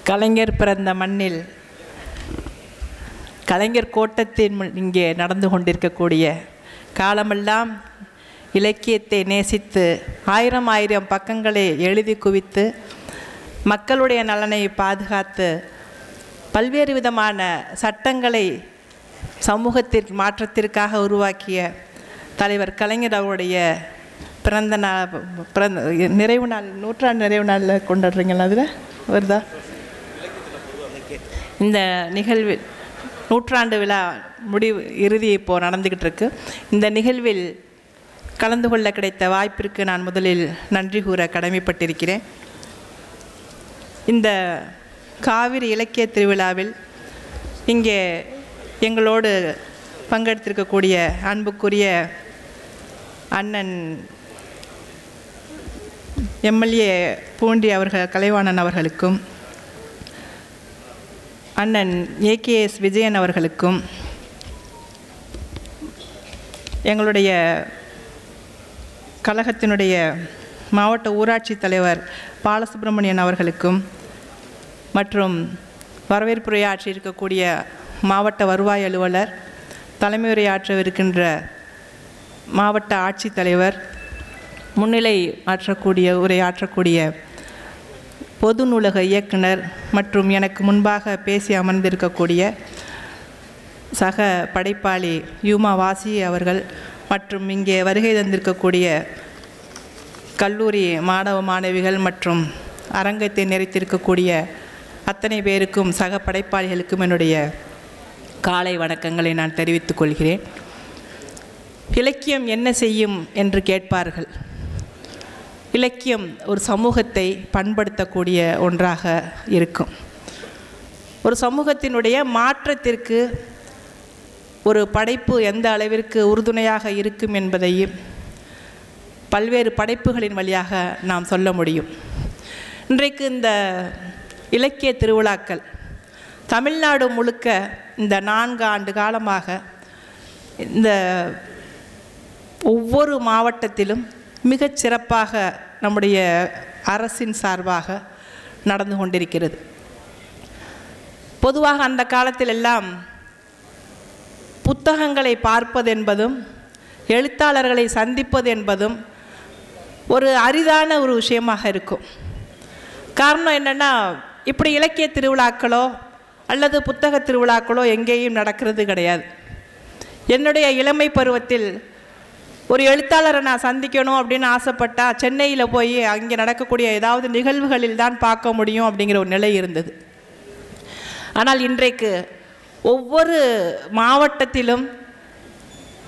கலைஞர் பிறந்த மண்ணில் கலைஞர் கோட்டத்தின் இங்கே நடந்து கொண்டிருக்கக்கூடிய காலமெல்லாம் இலக்கியத்தை நேசித்து ஆயிரம் பக்கங்களை எழுதி குவித்து மக்களுடைய நலனை பாதுகாத்து பல்வேறு விதமான சட்டங்களை சமூகத்திற்கு மாற்றத்திற்காக உருவாக்கிய தலைவர் கலைஞர் அவருடைய நிறைவு நாள் நூற்றாண்டு நிறைவு நாளில் கொண்டாடுறீங்களா? அதில் வருதா? இந்த நிகழ்வு நூற்றாண்டு விழா இறுதி இப்போது நடந்துக்கிட்டு இருக்கு. இந்த நிகழ்வில் கலந்து கொள்ள கிடைத்த வாய்ப்பிற்கு நான் முதலில் நன்றி கூற கடமைப்பட்டிருக்கிறேன். இந்த காவிரி இலக்கிய திருவிழாவில் இங்கே எங்களோடு பங்கெடுத்திருக்கக்கூடிய அன்புக்குரிய அண்ணன் எம்எல்ஏ பூண்டி அவர்கள் கலைவாணன் அவர்களுக்கும் அண்ணன் ஏகேஎஸ் விஜயன் அவர்களுக்கும் எங்களுடைய கழகத்தினுடைய மாவட்ட ஊராட்சி தலைவர் பாலசுப்ரமணியன் அவர்களுக்கும் மற்றும் வரவேற்புரையாற்றி இருக்கக்கூடிய மாவட்ட வருவாய் அலுவலர், தலைமையுரையாற்றவிருக்கின்ற மாவட்ட ஆட்சித்தலைவர், முன்னிலை உரையாற்றக்கூடிய பொது நூலக இயக்குனர் மற்றும் எனக்கு முன்பாக பேசி அமர்ந்திருக்கக்கூடிய சக படைப்பாளி யூமா வாசி அவர்கள் மற்றும் இங்கே வருகை தந்திருக்கக்கூடிய கல்லூரி மாணவ மாணவிகள் மற்றும் அரங்கத்தை நிறைத்திருக்கக்கூடிய அத்தனை பேருக்கும் சக படைப்பாளிகளுக்கும் என்னுடைய காலை வணக்கங்களை நான் தெரிவித்துக் கொள்கிறேன். இலக்கியம் என்ன செய்யும் என்று கேட்பார்கள். இலக்கியம் ஒரு சமூகத்தை பண்படுத்தக்கூடிய ஒன்றாக இருக்கும். ஒரு சமூகத்தினுடைய மாற்றத்திற்கு ஒரு படைப்பு எந்த அளவிற்கு உறுதுணையாக இருக்கும் என்பதையும் பல்வேறு படைப்புகளின் வழியாக நாம் சொல்ல முடியும். இன்றைக்கு இந்த இலக்கிய திருவிழாக்கள் தமிழ்நாடு முழுக்க இந்த 4 ஆண்டு காலமாக இந்த ஒவ்வொரு மாவட்டத்திலும் மிகச் சிறப்பாக நம்முடைய அரசின் சார்பாக நடந்து கொண்டிருக்கிறது. பொதுவாக அந்த காலத்தில் எல்லாம் புத்தகங்களை பார்ப்பது என்பதும் எழுத்தாளர்களை சந்திப்பது என்பதும் ஒரு அரிதான ஒரு விஷயமாக இருக்கும். காரணம் என்னென்னா, இப்படி இலக்கிய திருவிழாக்களோ அல்லது புத்தக திருவிழாக்களோ எங்கேயும் நடக்கிறது கிடையாது. என்னுடைய இளமை பருவத்தில் ஒரு எழுத்தாளரை நான் சந்திக்கணும் அப்படின்னு ஆசைப்பட்டால் சென்னையில் போய் அங்கே நடக்கக்கூடிய ஏதாவது நிகழ்வுகளில் தான் பார்க்க முடியும் அப்படிங்கிற ஒரு நிலை இருந்தது. ஆனால் இன்றைக்கு ஒவ்வொரு மாவட்டத்திலும்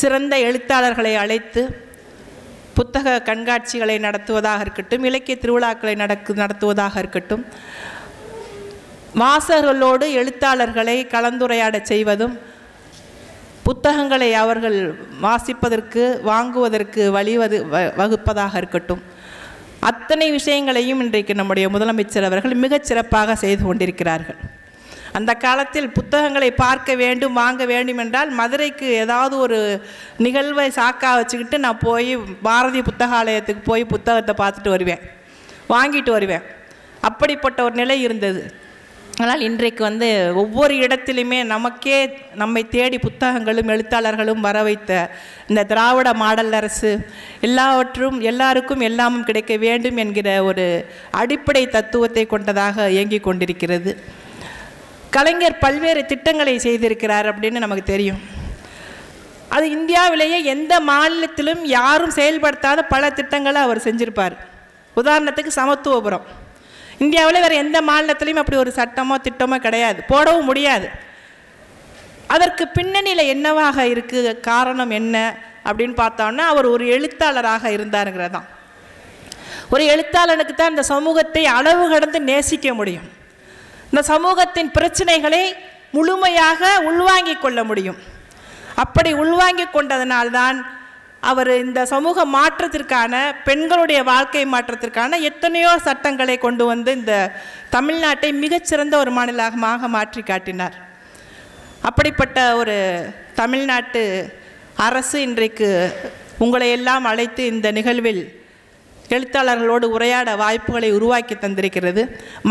சிறந்த எழுத்தாளர்களை அழைத்து புத்தக கண்காட்சிகளை நடத்துவதாக இருக்கட்டும், இலக்கிய திருவிழாக்களை நடத்துவதாக இருக்கட்டும், வாசகர்களோடு எழுத்தாளர்களை கலந்துரையாட செய்வதும் புத்தகங்களை அவர்கள் வாசிப்பதற்கு வாங்குவதற்கு வகுப்பதாக இருக்கட்டும், அத்தனை விஷயங்களையும் இன்றைக்கு நம்முடைய முதலமைச்சர் அவர்கள் மிகச் சிறப்பாக செய்து கொண்டிருக்கிறார்கள். அந்த காலத்தில் புத்தகங்களை பார்க்க வேண்டும் வாங்க வேண்டும் என்றால் மதுரைக்கு ஏதாவது ஒரு நிகழ்வை சாக்காக வச்சுக்கிட்டு நான் போய் பாரதி புத்தகாலயத்துக்கு போய் புத்தகத்தை பார்த்துட்டு வருவேன், வாங்கிட்டு வருவேன். அப்படிப்பட்ட ஒரு நிலை இருந்தது. ஆனால் இன்றைக்கு ஒவ்வொரு இடத்திலுமே நம்மை தேடி புத்தகங்களும் எழுத்தாளர்களும் வர வைத்த இந்த திராவிட மாடல் அரசு எல்லாருக்கும் எல்லாமும் கிடைக்க வேண்டும் என்கிற ஒரு அடிப்படை தத்துவத்தை கொண்டதாக இயங்கிக் கொண்டிருக்கிறது. கலைஞர் பல்வேறு திட்டங்களை செய்திருக்கிறார் அப்படின்னு நமக்கு தெரியும். அது இந்தியாவிலேயே எந்த மாநிலத்திலும் யாரும் செயல்படுத்தாத பல திட்டங்களை அவர் செஞ்சிருப்பார். உதாரணத்துக்கு சமத்துவபுரம். இந்தியாவில் வேறு எந்த மாநிலத்திலையும் அப்படி ஒரு சட்டமோ திட்டமோ கிடையாது, போடவும் முடியாது. அதற்கு பின்னணியில் என்னவாக இருக்குது, காரணம் என்ன அப்படின்னு பார்த்தோன்னா, அவர் ஒரு எழுத்தாளராக இருந்தாருங்கிறதான். ஒரு எழுத்தாளனுக்கு தான் இந்த சமூகத்தை அளவு கடந்து நேசிக்க முடியும். இந்த சமூகத்தின் பிரச்சனைகளை முழுமையாக உள்வாங்கிக் கொள்ள முடியும். அப்படி உள்வாங்கிக் கொண்டதனால்தான் அவர் இந்த சமூக மாற்றத்திற்கான, பெண்களுடைய வாழ்க்கை மாற்றத்திற்கான எத்தனையோ சட்டங்களை கொண்டு இந்த தமிழ்நாட்டை மிகச்சிறந்த ஒரு மாநிலமாக மாற்றி காட்டினார். அப்படிப்பட்ட ஒரு தமிழ்நாட்டு அரசு இன்றைக்கு உங்களை எல்லாம் அழைத்து இந்த நிகழ்வில் எழுத்தாளர்களோடு உரையாட வாய்ப்புகளை உருவாக்கி தந்திருக்கிறது.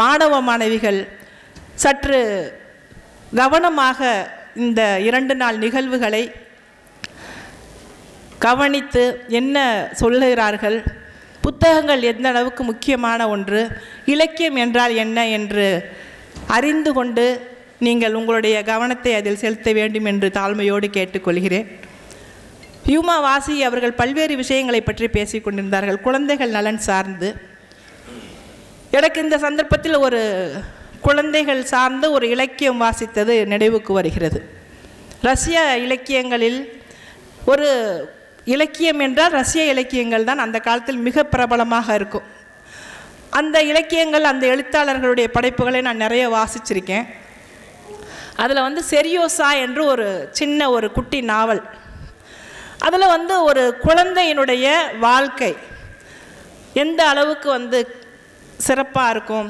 மாணவ மாணவிகள் சற்று கவனமாக இந்த 2 நாள் நிகழ்வுகளை கவனித்து என்ன சொல்லுகிறார்கள், புத்தகங்கள் எந்த அளவுக்கு முக்கியமான ஒன்று, இலக்கியம் என்றால் என்ன என்று அறிந்து கொண்டு நீங்கள் உங்களுடைய கவனத்தை அதில் செலுத்த வேண்டும் என்று தாழ்மையோடு கேட்டுக்கொள்கிறேன். ஹியூமா வாசி அவர்கள் பல்வேறு விஷயங்களை பற்றி பேசிக் கொண்டிருந்தார்கள், குழந்தைகள் நலன் சார்ந்து. எனக்கு இந்த சந்தர்ப்பத்தில் ஒரு குழந்தைகள் சார்ந்து ஒரு இலக்கியம் வாசித்தது நினைவுக்கு வருகிறது. ரஷ்ய இலக்கியங்களில் ஒரு இலக்கியம் என்றால் ரஷ்ய இலக்கியங்கள் தான் அந்த காலத்தில் மிக பிரபலமாக இருக்கும். அந்த இலக்கியங்கள், அந்த எழுத்தாளர்களுடைய படைப்புகளை நான் நிறைய வாசிச்சிருக்கேன். அதில் செரியோசா என்று ஒரு சின்ன ஒரு குட்டி நாவல், அதில் ஒரு குழந்தையினுடைய வாழ்க்கை எந்த அளவுக்கு சிறப்பாக இருக்கும்,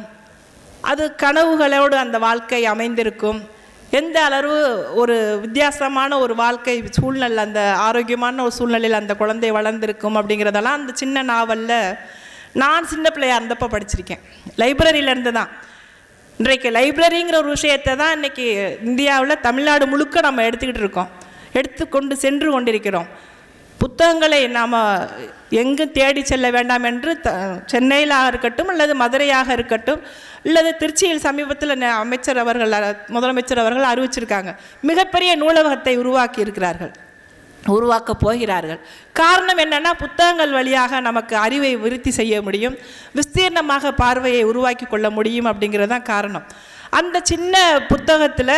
அது கனவுகளோடு அந்த வாழ்க்கை அமைந்திருக்கும், எந்த அளவு ஒரு வித்தியாசமான ஒரு வாழ்க்கை சூழ்நிலை, அந்த ஆரோக்கியமான ஒரு சூழ்நிலையில் அந்த குழந்தை வளர்ந்திருக்கும் அப்படிங்கிறதெல்லாம் அந்த சின்ன நாவலில் நான் சின்ன பிள்ளையாக இருந்தப்போ படிச்சிருக்கேன். லைப்ரரியிலேருந்து தான். இன்றைக்கு லைப்ரரிங்கிற ஒரு விஷயத்தை தான் இன்றைக்கி இந்தியாவில் தமிழ்நாடு முழுக்க நம்ம எடுத்துக்கொண்டு சென்று கொண்டிருக்கிறோம். புத்தகங்களை நாம் எங்கும் தேடி செல்ல வேண்டாம் என்று சென்னையிலாக இருக்கட்டும், அல்லது மதுரையாக இருக்கட்டும், அல்லது திருச்சியில் சமீபத்தில் முதலமைச்சர் அவர்கள் அறிவிச்சிருக்காங்க, மிகப்பெரிய நூலகத்தை உருவாக்கப் போகிறார்கள். காரணம் என்னென்னா, புத்தகங்கள் வழியாக நமக்கு அறிவை விருத்தி செய்ய முடியும், விஸ்தீர்ணமாக பார்வையை உருவாக்கி கொள்ள முடியும் அப்படிங்கிறது தான் காரணம். அந்த சின்ன புத்தகத்தில்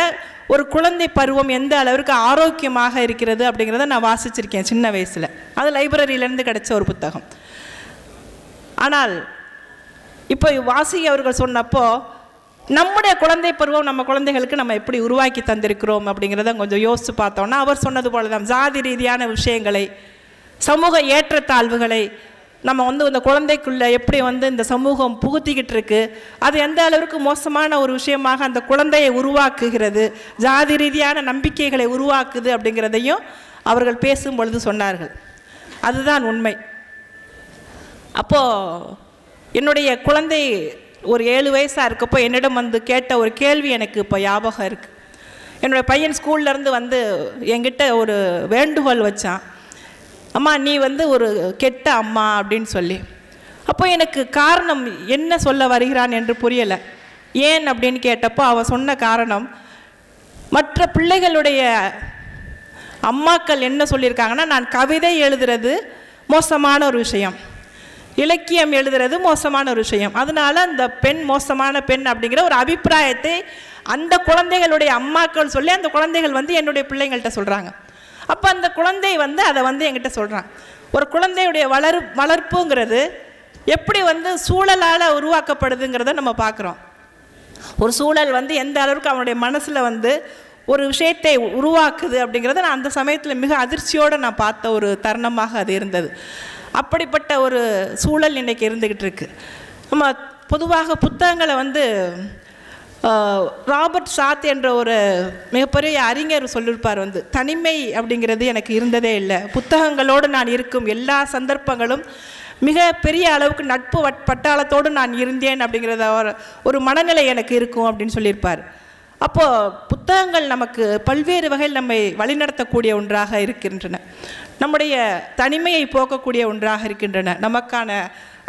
ஒரு குழந்தை பருவம் எந்த அளவிற்கு ஆரோக்கியமாக இருக்கிறது அப்படிங்கிறத நான் வாசிச்சிருக்கேன் சின்ன வயசில். அது லைப்ரரியிலேருந்து கிடைச்ச ஒரு புத்தகம். ஆனால் இப்போ வாசி அவர்கள் சொன்னப்போ நம்முடைய குழந்தை பருவம் நம்ம குழந்தைகளுக்கு நம்ம எப்படி உருவாக்கி தந்திருக்கிறோம் அப்படிங்கிறத கொஞ்சம் யோசித்து பார்த்தோன்னா, அவர் சொன்னது போல தான் ஜாதி ரீதியான விஷயங்களை, சமூக ஏற்றத்தாழ்வுகளை நம்ம இந்த குழந்தைக்குள்ளே எப்படி இந்த சமூகம் புகுத்திக்கிட்டு இருக்கு, அது எந்த அளவுக்கு மோசமான ஒரு விஷயமாக அந்த குழந்தையை உருவாக்குகிறது, ஜாதி ரீதியான நம்பிக்கைகளை உருவாக்குது அப்படிங்கிறதையும் அவர்கள் பேசும் பொழுது சொன்னார்கள். அதுதான் உண்மை. அப்போது என்னுடைய குழந்தை ஒரு 7 வயசாக இருக்கப்போ என்னிடம் கேட்ட ஒரு கேள்வி எனக்கு இப்போ ஞாபகம் இருக்குது. என்னுடைய பையன் ஸ்கூல்லேருந்து என்கிட்ட ஒரு வேண்டுகோள் வச்சான், அம்மா நீ ஒரு கெட்ட அம்மா அப்படின்னு சொல்லி. அப்போ எனக்கு காரணம் என்ன சொல்ல வருகிறான் என்று புரியலை. ஏன் அப்படின்னு கேட்டப்போ அவன் சொன்ன காரணம், மற்ற பிள்ளைகளுடைய அம்மாக்கள் என்ன சொல்லியிருக்காங்கன்னா, நான் கவிதை எழுதுறது மோசமான ஒரு விஷயம், இலக்கியம் எழுதுறது மோசமான ஒரு விஷயம், அதனால அந்த பெண் மோசமான பெண் அப்படிங்கிற ஒரு அபிப்பிராயத்தை அந்த குழந்தைகளுடைய அம்மாக்கள் சொல்லி அந்த குழந்தைகள் என்னுடைய பிள்ளைங்கள்ட்ட சொல்கிறாங்க. அப்போ அந்த குழந்தை அதை என்கிட்ட சொல்கிறான். ஒரு குழந்தையுடைய வளர்ப்புங்கிறது எப்படி சூழலால் உருவாக்கப்படுதுங்கிறத நம்ம பார்க்குறோம். ஒரு சூழல் எந்த அளவுக்கு அவனுடைய மனசில் ஒரு விஷயத்தை உருவாக்குது அப்படிங்கிறத நான் அந்த சமயத்தில் மிக அதிர்ச்சியோடு நான் பார்த்த ஒரு தருணமாக அது இருந்தது. அப்படிப்பட்ட ஒரு சூழல் இன்றைக்கி இருந்துக்கிட்டு இருக்கு. நம்ம பொதுவாக புத்தகங்களை ராபர்ட் ஷாத் என்ற ஒரு மிகப்பெரிய அறிஞர் சொல்லியிருப்பார், தனிமை அப்படிங்கிறது எனக்கு இருந்ததே இல்லை, புத்தகங்களோடு நான் இருக்கும் எல்லா சந்தர்ப்பங்களும் மிக பெரிய அளவுக்கு நட்பு பட்டாளத்தோடு நான் இருந்தேன் அப்படிங்கிறத ஒரு மனநிலை எனக்கு இருக்கும் அப்படின்னு சொல்லியிருப்பார். அப்போது புத்தகங்கள் நமக்கு பல்வேறு வகையில் நம்மை வழிநடத்தக்கூடிய ஒன்றாக இருக்கின்றன, நம்முடைய தனிமையை போக்கக்கூடிய ஒன்றாக இருக்கின்றன, நமக்கான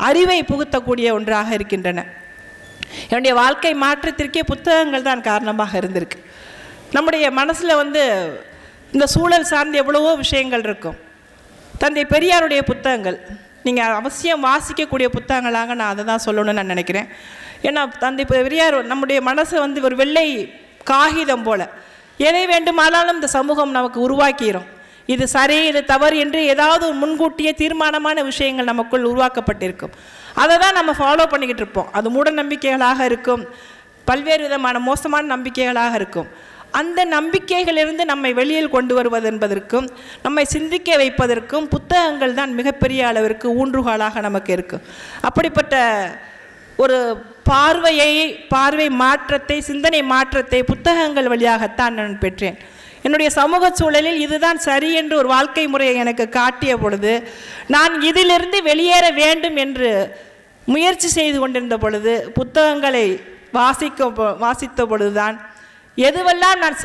அறிவை புகுத்தக்கூடிய ஒன்றாக இருக்கின்றன. என்னுடைய வாழ்க்கை மாற்றத்திற்கே புத்தகங்கள் தான் காரணமாக இருந்திருக்கு. நம்முடைய மனசில் இந்த சூழல் சார்ந்த எவ்வளவோ விஷயங்கள் இருக்கும். தந்தை பெரியாருடைய புத்தகங்கள் நீங்கள் அவசியம் வாசிக்கக்கூடிய புத்தகங்களாக நான் அதை தான் சொல்லணும்னு நான் நினைக்கிறேன். ஏன்னா தந்தை பெரியார் நம்முடைய மனசை ஒரு வெள்ளை காகிதம் போல் எதை வேண்டுமானாலும் இந்த சமூகம் நமக்கு உருவாக்கிடும். இது சரி இது தவறு என்று ஏதாவது ஒரு முன்கூட்டிய தீர்மானமான விஷயங்கள் நமக்குள் உருவாக்கப்பட்டிருக்கும். அதை தான் நம்ம ஃபாலோ பண்ணிக்கிட்டு இருப்போம். அது மூட நம்பிக்கைகளாக இருக்கும், பல்வேறு விதமான மோசமான நம்பிக்கைகளாக இருக்கும். அந்த நம்பிக்கைகளிலிருந்து நம்மை வெளியில் கொண்டு வருவது என்பதற்கும் நம்மை சிந்திக்க வைப்பதற்கும் புத்தகங்கள் தான் மிகப்பெரிய அளவிற்கு ஊன்றுகோலாக நமக்கு இருக்கும். அப்படிப்பட்ட ஒரு பார்வை மாற்றத்தை, சிந்தனை மாற்றத்தை புத்தகங்கள் வழியாகத்தான் நான் பெற்றேன். என்னுடைய சமூக சூழலில் இதுதான் சரி என்று ஒரு வாழ்க்கை முறையை எனக்கு காட்டிய பொழுது, நான் இதிலிருந்து வெளியேற வேண்டும் என்று முயற்சி செய்து கொண்டிருந்த பொழுது புத்தகங்களை வாசித்த பொழுதுதான் எதுவெல்லாம் நான்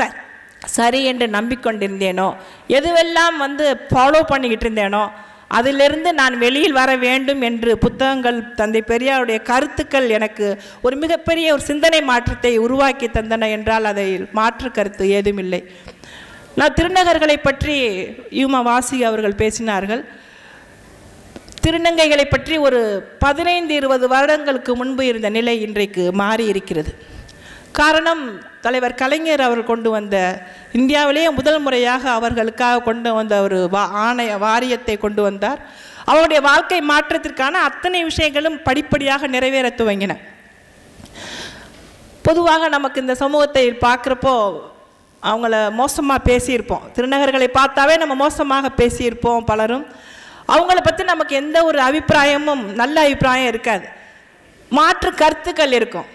சரி என்று நம்பிக்கொண்டிருந்தேனோ, எதுவெல்லாம் ஃபாலோ பண்ணிக்கிட்டு இருந்தேனோ, அதிலிருந்து நான் வெளியில் வர வேண்டும் என்று புத்தகங்கள், தந்தை பெரியாருடைய கருத்துக்கள் எனக்கு ஒரு மிகப்பெரிய ஒரு சிந்தனை மாற்றத்தை உருவாக்கி தந்தன என்றால் அதை மாற்று கருத்து ஏதுமில்லை. நான் திருநகர்களை பற்றி வாசி அவர்கள் பேசினார்கள். திருநங்கைகளை பற்றி ஒரு 15-20 வருடங்களுக்கு முன்பு இருந்த நிலை இன்றைக்கு மாறி இருக்கிறது. காரணம், தலைவர் கலைஞர் அவர் கொண்டு வந்த, இந்தியாவிலேயே முதல் முறையாக அவர்களுக்காக கொண்டு வந்த ஒரு வாரியத்தை கொண்டு வந்தார். அவருடைய வாழ்க்கை மாற்றத்திற்கான அத்தனை விஷயங்களும் படிப்படியாக நிறைவேற துவங்கின. பொதுவாக நமக்கு இந்த சமூகத்தை பார்க்குறப்போ அவங்கள மோசமாக பேசியிருப்போம். திருநகர்களை பார்த்தாவே நம்ம மோசமாக பேசியிருப்போம் பலரும். அவங்கள பற்றி நமக்கு எந்த ஒரு அபிப்பிராயமும் நல்ல அபிப்பிராயம் இருக்காது, மாற்று கருத்துக்கள் இருக்கும்.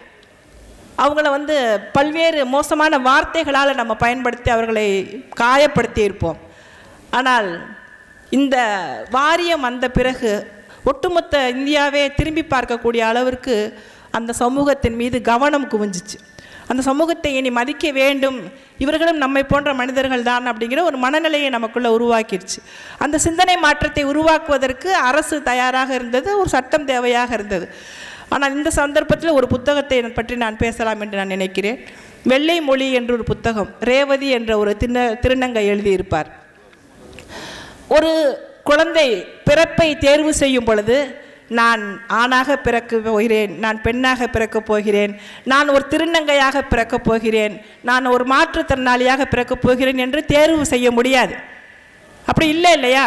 அவங்கள பல்வேறு மோசமான வார்த்தைகளால் நம்ம பயன்படுத்தி அவர்களை காயப்படுத்தி இருப்போம். ஆனால் இந்த வாரியம் வந்த பிறகு ஒட்டுமொத்த இந்தியாவே திரும்பி பார்க்கக்கூடிய அளவிற்கு அந்த சமூகத்தின் மீது கவனம் குவிஞ்சிச்சு. அந்த சமூகத்தை இனி மதிக்க வேண்டும், இவர்களும் நம்மை போன்ற மனிதர்கள் தான் அப்படிங்கிற ஒரு மனநிலையை நமக்குள்ளே உருவாக்கிடுச்சு. அந்த சிந்தனை மாற்றத்தை உருவாக்குவதற்கு அரசு தயாராக இருந்தது, ஒரு சட்டம் தேவையாக இருந்தது. ஆனால் இந்த சந்தர்ப்பத்தில் ஒரு புத்தகத்தை பற்றி நான் பேசலாம் என்று நான் நினைக்கிறேன். வெள்ளை மொழி என்ற ஒரு புத்தகம் ரேவதி என்ற ஒரு திருநங்கை எழுதியிருப்பார். ஒரு குழந்தை பிறப்பை தேர்வு செய்யும் பொழுது, நான் ஆணாக பிறக்க போகிறேன், நான் பெண்ணாக பிறக்கப் போகிறேன், நான் ஒரு திருநங்கையாக பிறக்கப் போகிறேன், நான் ஒரு மாற்றுத்திறனாளியாக பிறக்கப் போகிறேன் என்று தேர்வு செய்ய முடியாது. அப்படி இல்லை இல்லையா?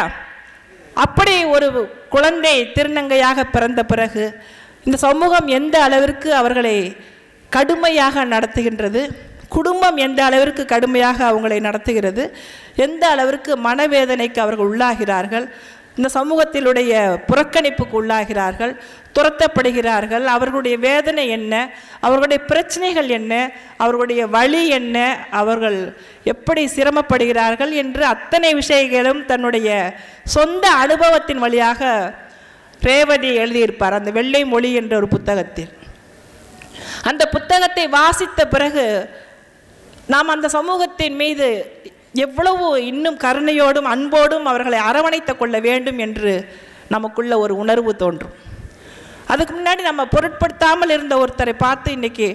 அப்படி ஒரு குழந்தை திருநங்கையாக பிறந்த பிறகு இந்த சமூகம் எந்த அளவிற்கு அவர்களை கடுமையாக நடத்துகின்றது, குடும்பம் எந்த அளவிற்கு கடுமையாக அவங்களை நடத்துகிறது, எந்த அளவிற்கு மனவேதனைக்கு அவர்கள் உள்ளாகிறார்கள், இந்த சமூகத்திலுடைய புறக்கணிப்புக்கு உள்ளாகிறார்கள், துரத்தப்படுகிறார்கள், அவர்களுடைய வேதனை என்ன, அவர்களுடைய பிரச்சனைகள் என்ன, அவர்களுடைய வழி என்ன, அவர்கள் எப்படி சிரமப்படுகிறார்கள் என்று அத்தனை விஷயங்களும் தன்னுடைய சொந்த அனுபவத்தின் வழியாக ரேவதி எழுதியிருப்பார் அந்த வெள்ளை மொழி என்ற ஒரு புத்தகத்தில். அந்த புத்தகத்தை வாசித்த பிறகு நாம் அந்த சமூகத்தின் மீது எவ்வளவு இன்னும் கருணையோடும் அன்போடும் அவர்களை அரவணைத்து கொள்ள வேண்டும் என்று நமக்குள்ள ஒரு உணர்வு தோன்றும். அதுக்கு முன்னாடி நம்ம பொருட்படுத்தாமல் இருந்த ஒருத்தரை பார்த்து இன்றைக்கி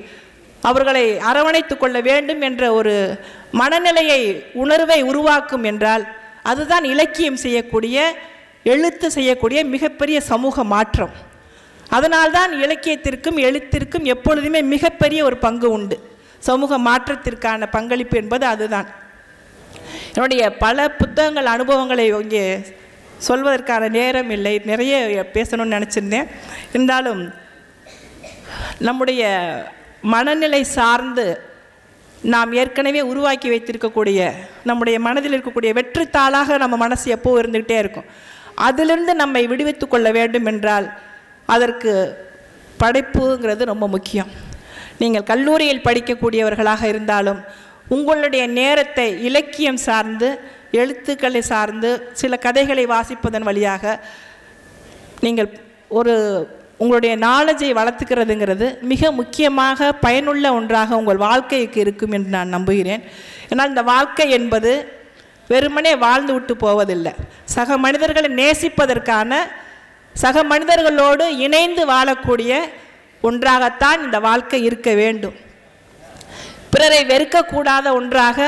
அவர்களை அரவணைத்து கொள்ள வேண்டும் என்ற ஒரு மனநிலையை, உணர்வை உருவாக்கும் என்றால் அதுதான் இலக்கியம் செய்யக்கூடிய, எழுத்து செய்யக்கூடிய மிகப்பெரிய சமூக மாற்றம். அதனால்தான் இலக்கியத்திற்கும் எழுத்திற்கும் எப்பொழுதுமே மிகப்பெரிய ஒரு பங்கு உண்டு. சமூக மாற்றத்திற்கான பங்களிப்பு என்பது அதுதான். என்னுடைய பல புத்தகங்கள், அனுபவங்களை இங்கே சொல்வதற்கான நேரம் இல்லை, நிறைய பேசணும்னு நினச்சிருந்தேன். இருந்தாலும் நம்முடைய மனநிலை சார்ந்து நாம் ஏற்கனவே உருவாக்கி வைத்திருக்கக்கூடிய நம்முடைய மனதில் இருக்கக்கூடிய வெற்றித்தாளாக நம்ம மனசு எப்போ இருந்துக்கிட்டே இருக்கும். அதிலிருந்து நம்மை விடுவித்து கொள்ள வேண்டும் என்றால் அதற்கு படைப்புங்கிறது ரொம்ப முக்கியம். நீங்கள் கல்லூரியில் படிக்கக்கூடியவர்களாக இருந்தாலும் உங்களுடைய நேரத்தை இலக்கியம் சார்ந்து, எழுத்துக்களை சார்ந்து, சில கதைகளை வாசிப்பதன் வழியாக நீங்கள் உங்களுடைய நாலேஜை வளர்த்துக்கிறதுங்கிறது மிக முக்கியமாக பயனுள்ள ஒன்றாக உங்கள் வாழ்க்கைக்கு இருக்கும் என்று நான் நம்புகிறேன். ஏன்னால் இந்த வாழ்க்கை என்பது வெறுமனே வாழ்ந்து விட்டு போவதில்லை. சக மனிதர்களை நேசிப்பதற்கான, சக மனிதர்களோடு இணைந்து வாழக்கூடிய ஒன்றாகத்தான் இந்த வாழ்க்கை இருக்க வேண்டும். பிறரை வெறுக்கக்கூடாத ஒன்றாக,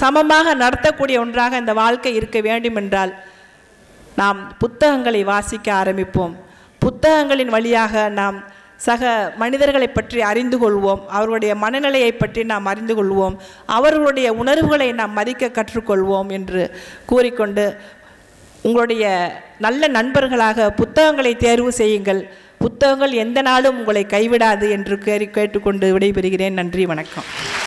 சமமாக நடத்தக்கூடிய ஒன்றாக இந்த வாழ்க்கை இருக்க வேண்டும் என்றால் நாம் புத்தகங்களை வாசிக்க ஆரம்பிப்போம். புத்தகங்களின் வழியாக நாம் சக மனிதர்களை பற்றி அறிந்து கொள்வோம், அவர்களுடைய மனநிலையை பற்றி நாம் அறிந்து கொள்வோம், அவர்களுடைய உணர்வுகளை நாம் மதிக்க கற்றுக்கொள்வோம் என்று கூறிக்கொண்டு, உங்களுடைய நல்ல நண்பர்களாக புத்தகங்களை தேர்வு செய்யுங்கள். புத்தகங்கள் எந்த நாளும் உங்களை கைவிடாது என்று கேட்டுக்கொண்டு விடைபெறுகிறேன். நன்றி, வணக்கம்.